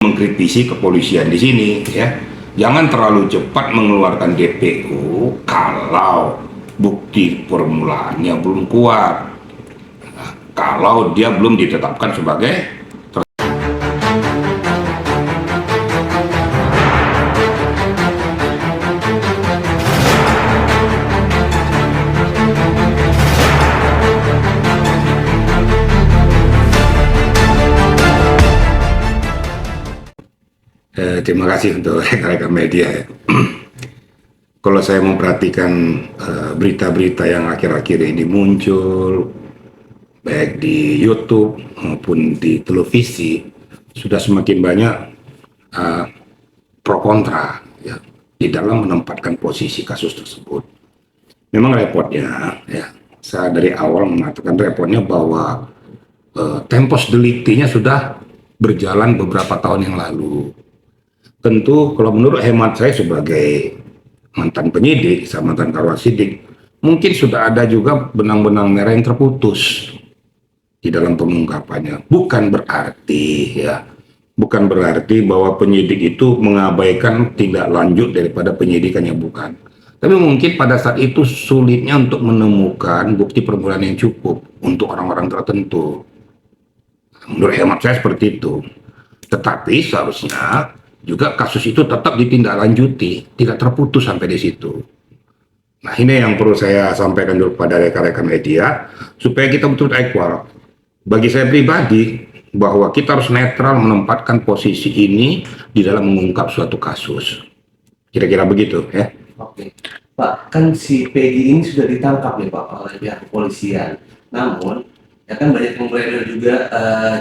mengkritisi kepolisian di sini ya. Jangan terlalu cepat mengeluarkan DPO kalau bukti permulaannya belum kuat. Nah, kalau dia belum ditetapkan sebagai terima kasih untuk rekan-rekan media ya. Kalau saya memperhatikan berita-berita yang akhir-akhir ini muncul baik di YouTube maupun di televisi, sudah semakin banyak pro kontra ya, di dalam menempatkan posisi kasus tersebut. Memang repotnya ya, saya dari awal mengatakan repotnya bahwa tempus delicti-nya sudah berjalan beberapa tahun yang lalu. Tentu kalau menurut hemat saya sebagai mantan penyidik, sama mantan Karwasidik, mungkin sudah ada juga benang-benang merah yang terputus di dalam pengungkapannya. Bukan berarti bahwa penyidik itu mengabaikan tindak lanjut daripada penyidikannya, bukan. Tapi mungkin pada saat itu sulitnya untuk menemukan bukti permulaan yang cukup untuk orang-orang tertentu. Menurut hemat saya seperti itu. Tetapi seharusnya juga kasus itu tetap ditindaklanjuti, tidak terputus sampai di situ. Nah, ini yang perlu saya sampaikan dulu pada rekan-rekan media, supaya kita betul-betul equal. Bagi saya pribadi, bahwa kita harus netral menempatkan posisi ini di dalam mengungkap suatu kasus. Kira-kira begitu, ya. Oke, Pak, kan si Peggy ini sudah ditangkap nih Pak oleh pihak kepolisian. Namun, ya kan banyak yang beredar juga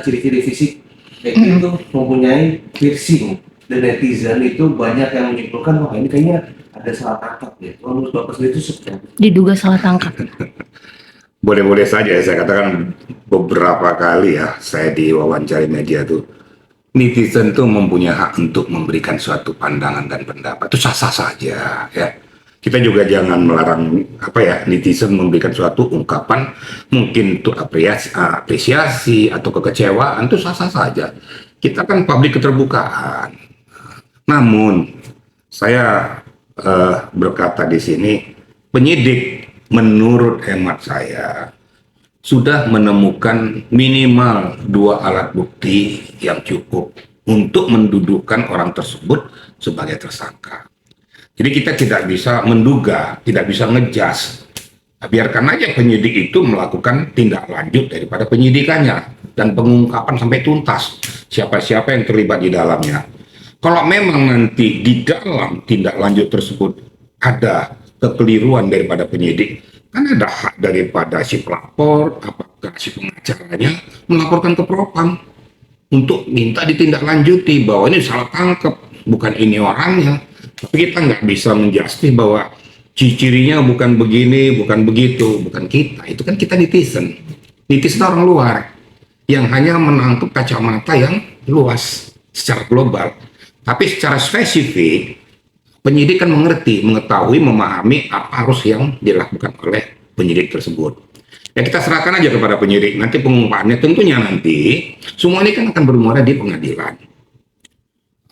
ciri-ciri fisik Peggy itu mempunyai piercing. Dan netizen itu banyak yang menyimpulkan, wah ini kayaknya ada salah tangkap ya. Menurut Bapak sendiri itu seperti apa? Diduga salah tangkap. Boleh-boleh saja ya, saya katakan beberapa kali ya, saya diwawancari media tuh, netizen tuh mempunyai hak untuk memberikan suatu pandangan dan pendapat, itu sah-sah saja ya. Kita juga jangan melarang netizen memberikan suatu ungkapan, mungkin itu apresiasi atau kekecewaan, itu sah-sah saja. Kita kan publik keterbukaan. Namun saya berkata di sini, penyidik menurut hemat saya sudah menemukan minimal 2 alat bukti yang cukup untuk mendudukkan orang tersebut sebagai tersangka. Jadi kita tidak bisa menduga, tidak bisa ngejas. Biarkan aja penyidik itu melakukan tindak lanjut daripada penyidikannya dan pengungkapan sampai tuntas siapa-siapa yang terlibat di dalamnya. Kalau memang nanti di dalam tindak lanjut tersebut ada kekeliruan daripada penyidik, kan ada hak daripada si pelapor, apakah si pengacaranya melaporkan ke propam untuk minta ditindaklanjuti bahwa ini salah tangkap, bukan ini orangnya. Tapi kita nggak bisa menjustif bahwa cirinya bukan begini, bukan begitu, bukan kita. Itu kan kita netizen. Netizen orang luar yang hanya menangkap kacamata yang luas secara global. Tapi secara spesifik, penyidik kan mengetahui, memahami apa harus yang dilakukan oleh penyidik tersebut. Ya kita serahkan aja kepada penyidik. Nanti pengungkapannya tentunya nanti, semua ini kan akan bermuara di pengadilan.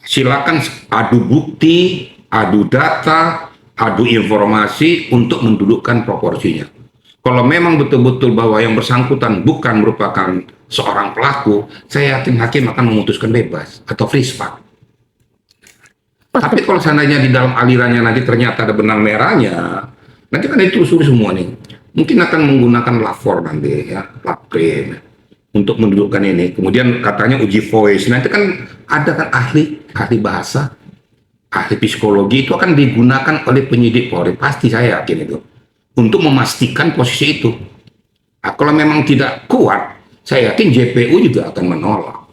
Silakan adu bukti, adu data, adu informasi untuk mendudukkan proporsinya. Kalau memang betul-betul bahwa yang bersangkutan bukan merupakan seorang pelaku, saya yakin hakim akan memutuskan bebas atau free spark. Tapi kalau seandainya di dalam alirannya nanti ternyata ada benang merahnya, nanti kan ditelusuri semua nih. Mungkin akan menggunakan lapor nanti ya, laprim untuk mendudukkan ini. Kemudian katanya uji voice. Nanti kan ada kan ahli bahasa, ahli psikologi itu akan digunakan oleh penyidik Polri. Pasti saya yakin itu untuk memastikan posisi itu. Nah, kalau memang tidak kuat, saya yakin JPU juga akan menolak,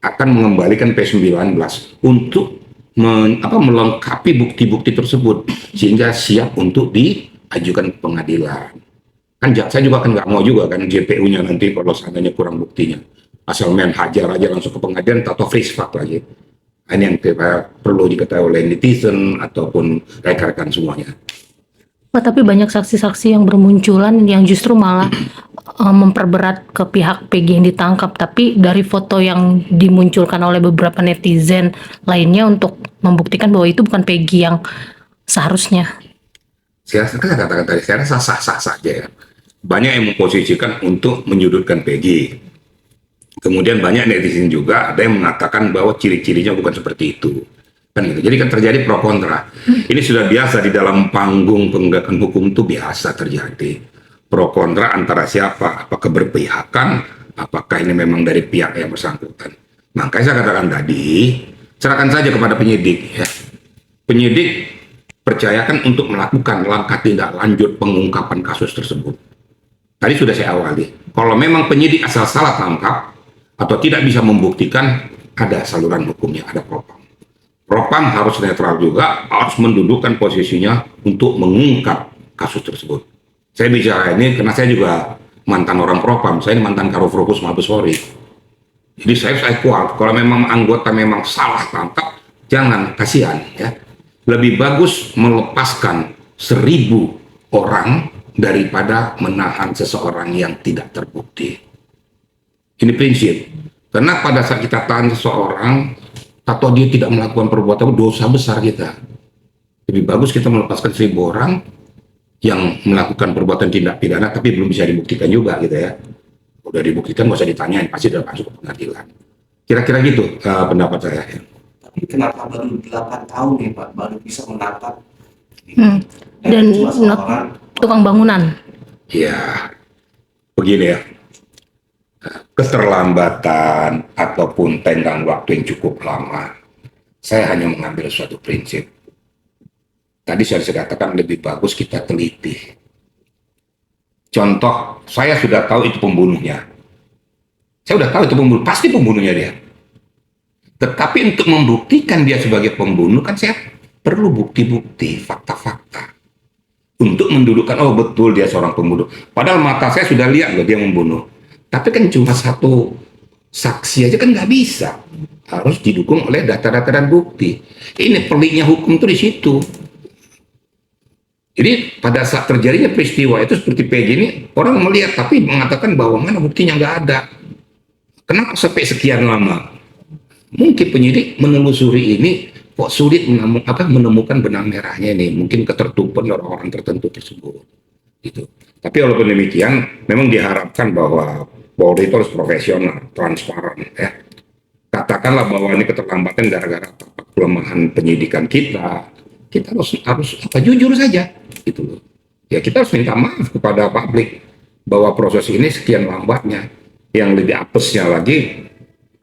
akan mengembalikan P19 untuk melengkapi bukti-bukti tersebut sehingga siap untuk diajukan ke pengadilan. Kan jaksa juga kan nggak mau juga kan JPU-nya nanti kalau seandainya kurang buktinya, asal main hajar aja langsung ke pengadilan atau free spark lagi. Ini yang perlu diketahui oleh netizen ataupun rekan-rekan semuanya. Tapi banyak saksi-saksi yang bermunculan yang justru malah memperberat ke pihak Peggy yang ditangkap, tapi dari foto yang dimunculkan oleh beberapa netizen lainnya untuk membuktikan bahwa itu bukan Peggy yang seharusnya. Saya katakan tadi, saya rasa sah-sah saja ya. Banyak yang memposisikan untuk menyudutkan Peggy. Kemudian banyak netizen juga ada yang mengatakan bahwa ciri-cirinya bukan seperti itu. Kan gitu. Jadi kan terjadi pro kontra. Ini sudah biasa di dalam panggung penegakan hukum itu biasa terjadi. Pro kontra antara siapa? Apakah berpihakan? Apakah ini memang dari pihak yang bersangkutan? Makanya saya katakan tadi, serahkan saja kepada penyidik ya. Penyidik percayakan untuk melakukan langkah tindak lanjut pengungkapan kasus tersebut. Tadi sudah saya awali. Kalau memang penyidik asal salah tangkap atau tidak bisa membuktikan, ada saluran hukumnya, ada propam. Propam harus netral juga, harus mendudukkan posisinya untuk mengungkap kasus tersebut. Saya bicara ini karena saya juga mantan orang propam, saya ini mantan Karofropus Mabes Polri. Jadi saya kuat, kalau memang anggota memang salah tangkap, jangan, kasihan ya. Lebih bagus melepaskan 1.000 orang daripada menahan seseorang yang tidak terbukti. Ini prinsip. Karena pada saat kita tahan seseorang, atau dia tidak melakukan perbuatan, dosa besar kita. Lebih bagus kita melepaskan 1.000 orang yang melakukan perbuatan tindak pidana, tapi belum bisa dibuktikan juga gitu ya. Udah dibuktikan, nggak usah ditanyain, pasti udah masuk ke pengadilan. Kira-kira gitu pendapat saya. Tapi kenapa baru 8 tahun nih Pak, baru bisa menangkap? Dan cuma seorang tukang bangunan. Ya, begini ya. Keterlambatan ataupun tenggang waktu yang cukup lama, saya hanya mengambil suatu prinsip. Tadi saya katakan lebih bagus kita teliti. Contoh, saya sudah tahu itu pembunuhnya. Saya sudah tahu itu pembunuh, pasti pembunuhnya dia. Tetapi untuk membuktikan dia sebagai pembunuh, kan saya perlu bukti-bukti, fakta-fakta. Untuk mendudukkan, oh betul dia seorang pembunuh. Padahal mata saya sudah lihat loh dia membunuh. Tapi kan cuma satu saksi aja kan nggak bisa. Harus didukung oleh data-data dan bukti. Ini peliknya hukum tuh di situ. Jadi pada saat terjadinya peristiwa itu seperti Peggy ini, orang melihat tapi mengatakan bahwa mana buktinya nggak ada. Kenapa sampai sekian lama? Mungkin penyidik menelusuri ini kok sulit menemukan benang merahnya ini. Mungkin ketertutupan orang-orang tertentu tersebut. Gitu. Tapi walaupun demikian, memang diharapkan bahwa Polri itu harus profesional, transparan. Ya. Katakanlah bahwa ini keterlambatan gara-gara kelemahan penyidikan kita harus jujur saja, gitu loh. Ya kita harus minta maaf kepada publik bahwa proses ini sekian lambatnya. Yang lebih apesnya lagi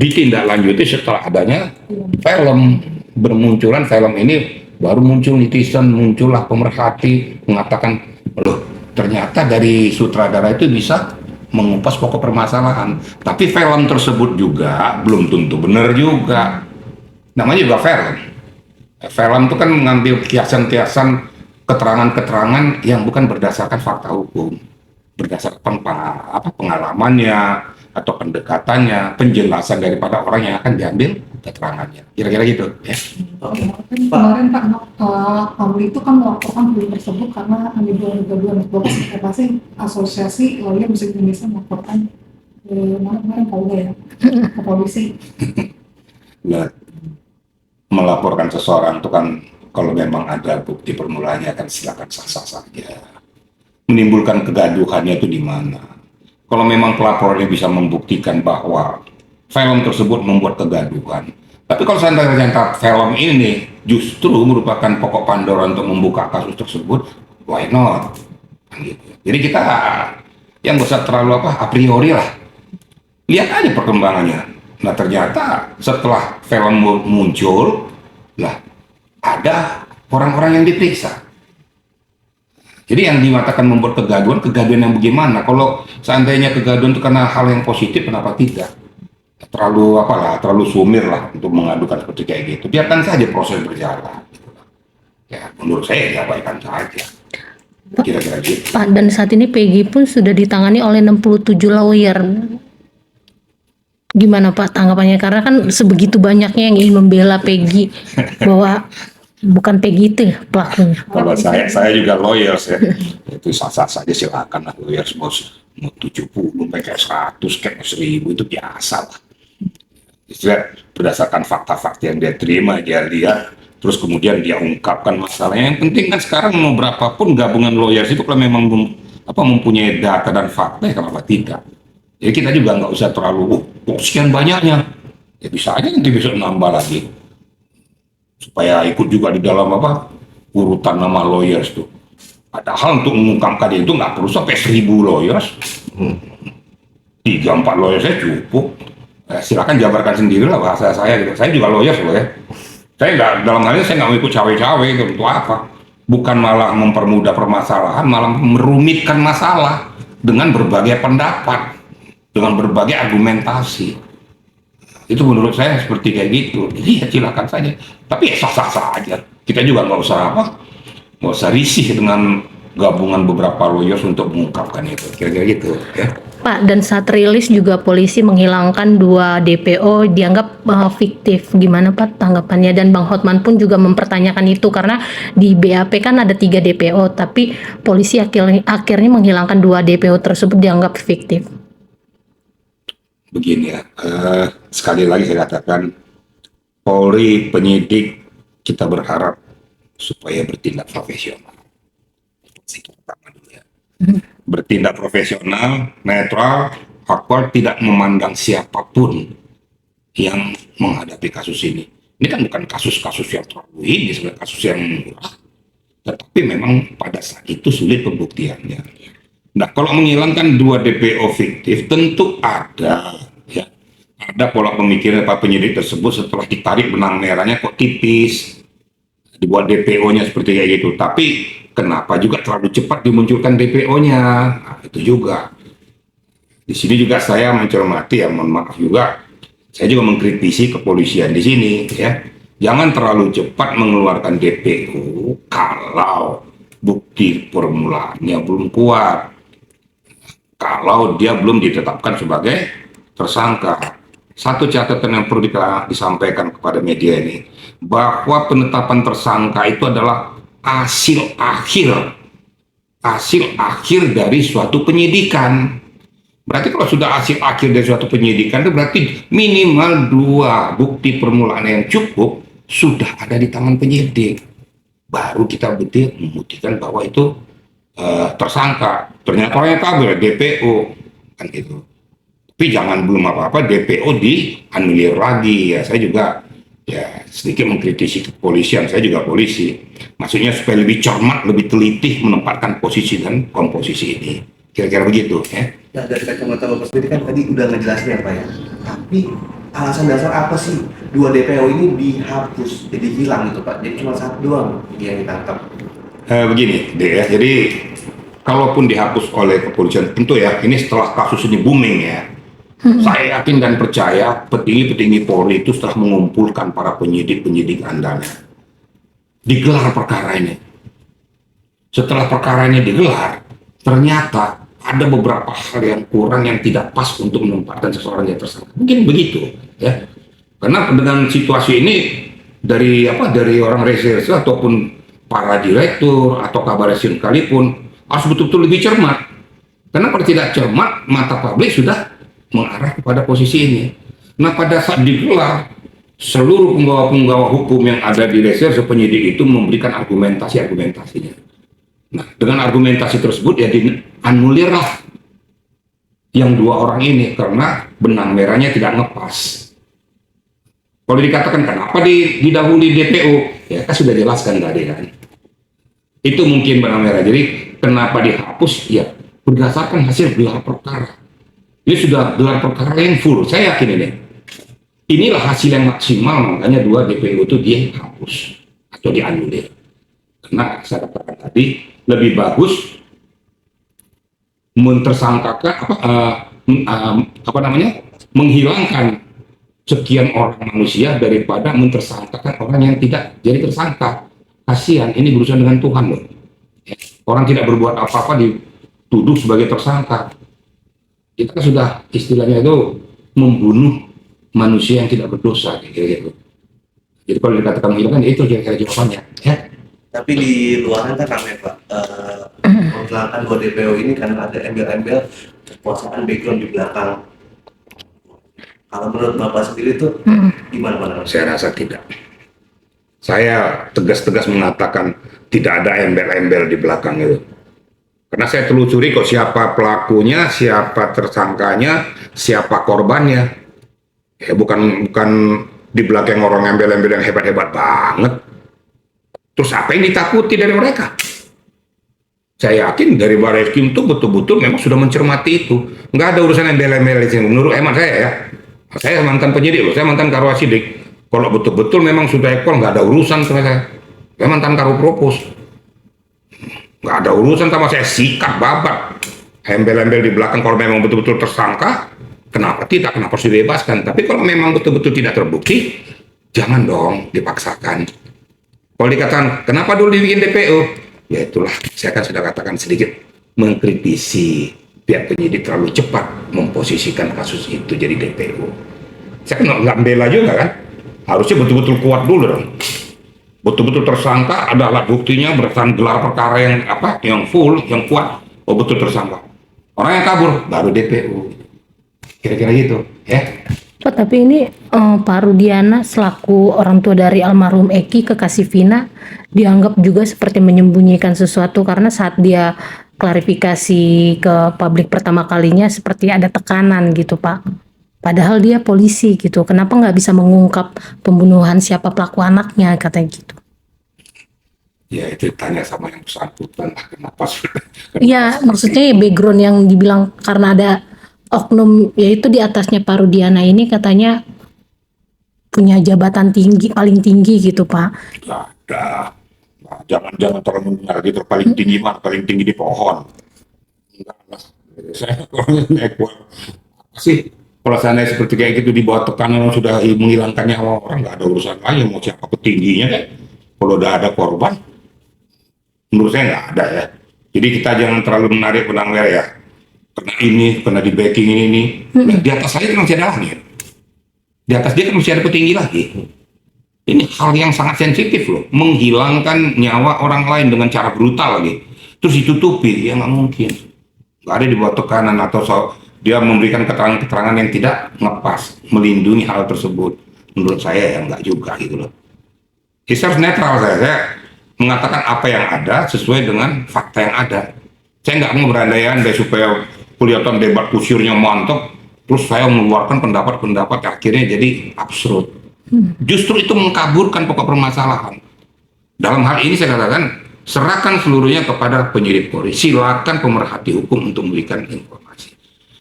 ditindaklanjuti setelah adanya film bermunculan film ini baru muncul netizen, muncullah pemerhati mengatakan loh ternyata dari sutradara itu bisa mengupas pokok permasalahan. Tapi film tersebut juga belum tentu benar juga. Namanya juga film. Film itu kan mengambil kiasan-kiasan keterangan-keterangan yang bukan berdasarkan fakta hukum, berdasarkan pengalamannya atau pendekatannya, penjelasan daripada orang yang akan diambil keterangannya. Kira-kira gitu ya. Kemarin Pak, Polri itu kan melaporkan hal tersebut karena ada gaduhan pasti asosiasi lawyer musik Indonesia melaporkan mana kemarin Polda ya ke polisi. Nah, melaporkan seseorang itu kan kalau memang ada bukti permulaan kan silakan sah-sah saja. Menimbulkan kegaduhannya itu di mana? Kalau memang pelapornya bisa membuktikan bahwa film tersebut membuat kegaduhan. Tapi kalau seandainya film ini justru merupakan pokok Pandora untuk membuka kasus tersebut, why not? Gitu. Jadi kita yang nggak usah terlalu a priori lah. Lihat aja perkembangannya. Nah ternyata setelah film muncul, lah ada orang-orang yang diperiksa. Jadi yang dimatakan membuat kegaduhan yang bagaimana? Kalau seandainya kegaduhan itu karena hal yang positif, kenapa tidak? Terlalu sumir lah untuk mengadukan seperti kayak gitu. Biarkan saja proses berjalan. Ya, menurut saya diabaikan saja. Kira-kira gitu. Pak, dan saat ini Peggy pun sudah ditangani oleh 67 lawyer. Gimana Pak tanggapannya? Karena kan sebegitu banyaknya yang ingin membela Peggy bahwa Bukan Peggy itu ya pelakunya. Kalau saya juga lawyers ya, itu sah-sah saja silakan lah lawyers mau 70 kayak 100 kayak 1000 itu biasa lah. Dia berdasarkan fakta-fakta yang dia terima, dia lihat, terus kemudian dia ungkapkan masalahnya. Yang penting kan sekarang mau berapapun gabungan lawyers itu kalau memang mempunyai data dan fakta, ya kenapa tidak? Jadi kita juga nggak usah terlalu, kok sekian banyaknya, ya bisa aja nanti besok nambah lagi supaya ikut juga di dalam urutan nama lawyers tuh. Padahal untuk mengungkapkan itu nggak perlu sampai 1000 lawyers, 3-4 lawyers saya cukup. Silakan jabarkan sendiri lah bahasa saya juga. Saya juga lawyers loh ya. Saya nggak, dalam hal ini saya nggak mau ikut cawe-cawe itu untuk apa? Bukan malah mempermudah permasalahan, malah merumitkan masalah dengan berbagai pendapat, dengan berbagai argumentasi. Itu menurut saya seperti kayak gitu. Jadi ya silakan saja. Tapi ya sah-sah saja. Kita juga nggak usah risih dengan gabungan beberapa lawyers untuk mengungkapkan itu. Kira-kira gitu ya. Pak, dan saat rilis juga polisi menghilangkan 2 DPO dianggap fiktif. Gimana Pak tanggapannya? Dan Bang Hotman pun juga mempertanyakan itu karena di BAP kan ada 3 DPO, tapi polisi akhirnya menghilangkan 2 DPO tersebut dianggap fiktif. Begini ya, sekali lagi saya katakan, Polri, penyidik, kita berharap supaya bertindak profesional. Itu pertama dulu ya. Bertindak profesional, netral, aktual, tidak memandang siapapun yang menghadapi kasus ini. Ini kan bukan kasus-kasus yang terlalu ini, sebenarnya kasus yang murah, tetapi memang pada saat itu sulit pembuktiannya. Nah, kalau menghilangkan 2 DPO fiktif, tentu ada pola pemikiran Pak penyidik tersebut setelah ditarik benang merahnya kok tipis, dibuat DPO-nya seperti kayak gitu. Tapi kenapa juga terlalu cepat dimunculkan DPO-nya? Nah, itu juga. Di sini juga saya mencermati ya, mohon maaf juga, saya juga mengkritisi kepolisian di sini ya. Jangan terlalu cepat mengeluarkan DPO kalau bukti permulaannya belum kuat. Kalau dia belum ditetapkan sebagai tersangka. Satu catatan yang perlu disampaikan kepada media ini, bahwa penetapan tersangka itu adalah hasil akhir dari suatu penyidikan. Berarti kalau sudah hasil akhir dari suatu penyidikan itu berarti minimal 2 bukti permulaan yang cukup sudah ada di tangan penyidik. Baru kita membuktikan bahwa itu tersangka. Ternyata orangnya kabur, DPO kan gitu. Tapi jangan belum apa-apa DPO dianulir lagi ya. Saya juga ya sedikit mengkritisi kepolisian, saya juga polisi. Maksudnya supaya lebih cermat, lebih teliti menempatkan posisi dan komposisi ini. Kira-kira begitu ya. Nah, dari kacamata Bapak sendiri kan tadi udah ngejelasin ya Pak ya. Tapi alasan dasar apa sih 2 DPO ini dihapus, jadi hilang gitu Pak? Jadi cuma 1 doang yang ditangkap. Begini deh ya, jadi kalaupun dihapus oleh kepolisian, tentu ya ini setelah kasus ini booming ya. Saya yakin dan percaya petinggi-petinggi Polri itu setelah mengumpulkan para penyidik-penyidik andalnya, digelar perkara ini. Setelah perkara ini digelar, ternyata ada beberapa hal yang kurang yang tidak pas untuk menempatkan seseorang yang tersangka. Mungkin begitu ya. Karena dengan situasi ini dari orang reserse ataupun para direktur atau kabar reskrim sekalipun harus betul-betul lebih cermat. Karena kalau tidak cermat, mata publik sudah mengarah kepada posisi ini. Nah, pada saat digelar, seluruh penggawa-penggawa hukum yang ada di reserse penyidik itu memberikan argumentasinya. Nah, dengan argumentasi tersebut ya dianulirlah yang 2 orang ini karena benang merahnya tidak ngepas. Kalau dikatakan kenapa didahului DPO, ya kan sudah jelaskan tadi kan. Itu mungkin benang merah. Jadi kenapa dihapus? Ya berdasarkan hasil gelar perkara. Ini sudah gelar perkara yang full. Saya yakin ini. Inilah hasil yang maksimal, makanya 2 DPO itu dihapus atau dianulir. Karena saya katakan tadi lebih bagus menghilangkan sekian orang manusia daripada mentersangkakan orang yang tidak jadi tersangka. Kasihan, ini berurusan dengan Tuhan loh. Orang tidak berbuat apa-apa dituduh sebagai tersangka. Kita kan sudah istilahnya itu membunuh manusia yang tidak berdosa, gitu. Jadi kalau dikatakan menghilangkan, ya itu kira-kira jawabannya. Ya, Tapi di luaran kan ramai Pak, menghilangkan 2 DPO ini karena ada embel-embel kekuasaan background di belakang. Kalau menurut Bapak sendiri itu gimana Pak? saya rasa tidak. Saya tegas-tegas mengatakan tidak ada embel-embel di belakang itu. Karena saya telusuri kok siapa pelakunya, siapa tersangkanya, siapa korbannya. Ya bukan di belakang orang embel-embel yang hebat-hebat banget. Terus apa yang ditakuti dari mereka? Saya yakin dari Barreskrim itu betul-betul memang sudah mencermati itu. Nggak ada urusan embel-embel di sini. Menurut emak saya ya. Saya mantan penyidik loh, saya mantan Karwasidik. Kalau betul-betul memang sudah ekor, nggak ada urusan sama saya. Saya mantan Karo Propos. Nggak ada urusan sama saya, sikat babat. Embel-embel di belakang kalau memang betul-betul tersangka, kenapa tidak? Kenapa harus dibebaskan? Tapi kalau memang betul-betul tidak terbukti, jangan dong dipaksakan. Kalau dikatakan, kenapa dulu dibikin DPO? Ya itulah, saya kan sudah katakan sedikit mengkritisi pihak penyidik terlalu cepat memposisikan kasus itu jadi DPO. Saya kan nggak membela juga kan, harusnya betul-betul kuat dulu dong. Betul-betul tersangka, ada alat buktinya berdasarkan gelar perkara yang full, yang kuat, oh betul tersangka. Orang yang kabur baru DPO. Kira-kira gitu, ya. Pak, tapi ini Pak Rudiana selaku orang tua dari almarhum Eki, kekasih Vina, dianggap juga seperti menyembunyikan sesuatu karena saat dia klarifikasi ke publik pertama kalinya seperti ada tekanan gitu Pak. Padahal dia polisi gitu, kenapa nggak bisa mengungkap pembunuhan siapa pelaku anaknya, katanya gitu. Ya itu tanya sama yang bersangkutan lah, kenapa sudah. Iya, maksudnya ya background yang dibilang karena ada oknum, yaitu di atasnya Pak Rudiana ini katanya punya jabatan tinggi, paling tinggi gitu Pak. Nggak ada. Nah, jangan terlalu mendengar gitu, paling tinggi mah paling tinggi di pohon. Enggak lah. Saya kalau naik sih, kalau saya seperti kayak gitu di bawah tekanan sudah menghilangkan nyawa orang, nggak ada urusan lain mau siapa petingginya kan. Kalau udah ada korban, menurut saya nggak ada ya. Jadi kita jangan terlalu menarik benang merah ya. Karena ini, karena di backing ini. Nah, di atas saya kan masih ada langit. Di atas dia kan masih ada petinggi lagi. Ini hal yang sangat sensitif loh, menghilangkan nyawa orang lain dengan cara brutal lagi. Terus ditutupi, ya nggak mungkin. Nggak ada di bawah tekanan atau dia memberikan keterangan-keterangan yang tidak ngepas, melindungi hal tersebut. Menurut saya ya nggak juga gitu loh. Harus netral saya mengatakan apa yang ada sesuai dengan fakta yang ada. Saya nggak mau berandai-andai supaya kelihatan debat kusyurnya mantap, terus saya mengeluarkan pendapat-pendapat akhirnya jadi absurd. Justru itu mengkaburkan pokok permasalahan. Dalam hal ini saya katakan, serahkan seluruhnya kepada penyidik Polri. Silakan pemerhati hukum untuk memberikan informasi.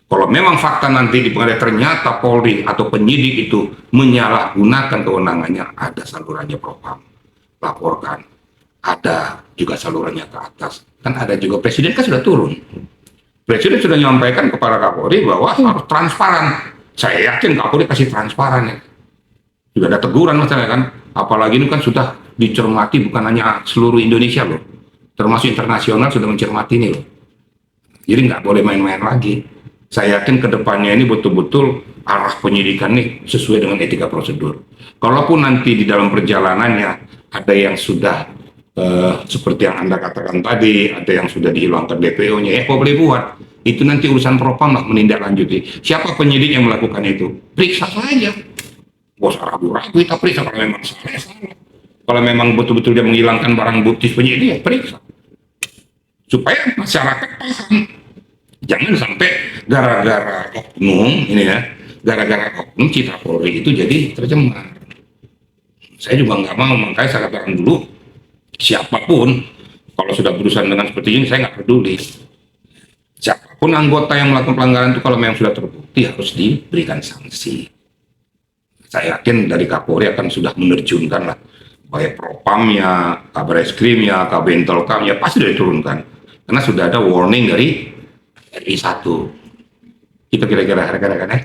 Kalau memang fakta nanti di pengadilan ternyata Polri atau penyidik itu menyalahgunakan kewenangannya, ada salurannya Propam, laporkan. Ada juga salurannya ke atas. Kan ada juga Presiden kan sudah turun. Presiden sudah menyampaikan kepada Kapolri bahwa harus transparan. Saya yakin Kapolri kasih transparan ya. Juga ada teguran masalah kan, apalagi ini kan sudah dicermati bukan hanya seluruh Indonesia loh, termasuk internasional sudah mencermati ini loh. Jadi nggak boleh main-main lagi. Saya yakin kedepannya ini betul-betul arah penyidikan nih sesuai dengan etika prosedur. Kalaupun nanti di dalam perjalanannya ada yang sudah seperti yang Anda katakan tadi, ada yang sudah dihilangkan DPO-nya, kok boleh buat? Itu nanti urusan Propam lah menindaklanjuti. Siapa penyidik yang melakukan itu? Periksa saja. Bos ragu-ragu kita periksa kalau memang salah. Kalau memang betul-betul dia menghilangkan barang bukti penyidik ya periksa. Supaya masyarakat paham. Jangan sampai gara-gara oknum ini ya, gara-gara oknum citra Polri itu jadi tercemar. Saya juga nggak mau, makanya saya katakan dulu, siapapun kalau sudah berurusan dengan seperti ini saya nggak peduli. Siapapun anggota yang melakukan pelanggaran itu kalau memang sudah terbukti harus diberikan sanksi. Saya yakin dari Kapolri akan sudah menerjunkan lah, baik Propamnya, Kabar Eskrimnya, Kabintelkamnya pasti sudah diturunkan, karena sudah ada warning dari RI 1. Itu kira-kira rekan-rekan ya.